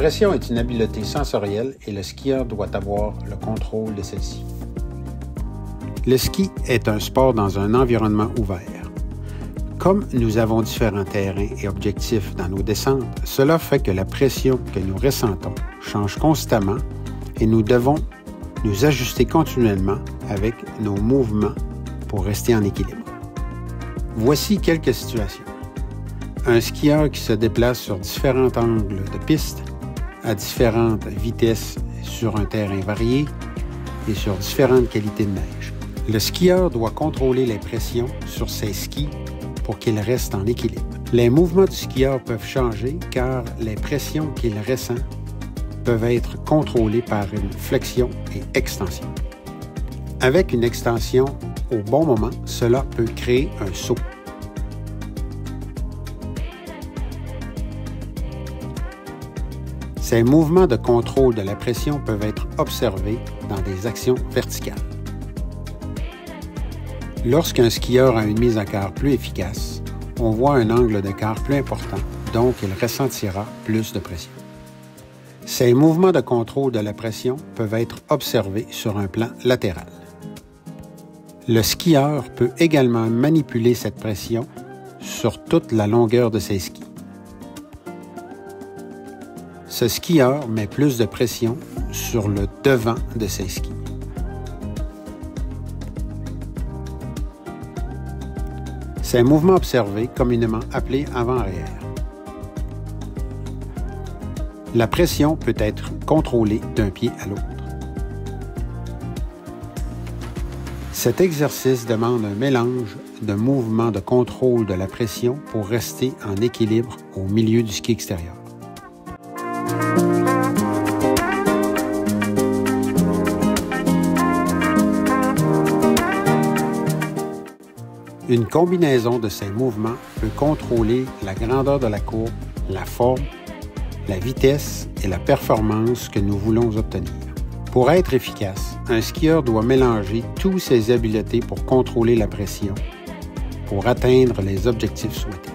pression est une habileté sensorielle et le skieur doit avoir le contrôle de celle-ci. Le ski est un sport dans un environnement ouvert. Comme nous avons différents terrains et objectifs dans nos descentes, cela fait que la pression que nous ressentons change constamment et nous devons nous ajuster continuellement avec nos mouvements pour rester en équilibre. Voici quelques situations. Un skieur qui se déplace sur différents angles de piste, à différentes vitesses sur un terrain varié et sur différentes qualités de neige. Le skieur doit contrôler les pressions sur ses skis pour qu'il reste en équilibre. Les mouvements du skieur peuvent changer car les pressions qu'il ressent peuvent être contrôlées par une flexion et extension. Avec une extension au bon moment, cela peut créer un saut. Ces mouvements de contrôle de la pression peuvent être observés dans des actions verticales. Lorsqu'un skieur a une mise à quart plus efficace, on voit un angle de quart plus important, donc il ressentira plus de pression. Ces mouvements de contrôle de la pression peuvent être observés sur un plan latéral. Le skieur peut également manipuler cette pression sur toute la longueur de ses skis. Ce skieur met plus de pression sur le devant de ses skis. Ces mouvements observés, communément appelés avant-arrière. La pression peut être contrôlée d'un pied à l'autre. Cet exercice demande un mélange de mouvements de contrôle de la pression pour rester en équilibre au milieu du ski extérieur. Une combinaison de ces mouvements peut contrôler la grandeur de la courbe, la forme, la vitesse et la performance que nous voulons obtenir. Pour être efficace, un skieur doit mélanger toutes ses habiletés pour contrôler la pression, pour atteindre les objectifs souhaités.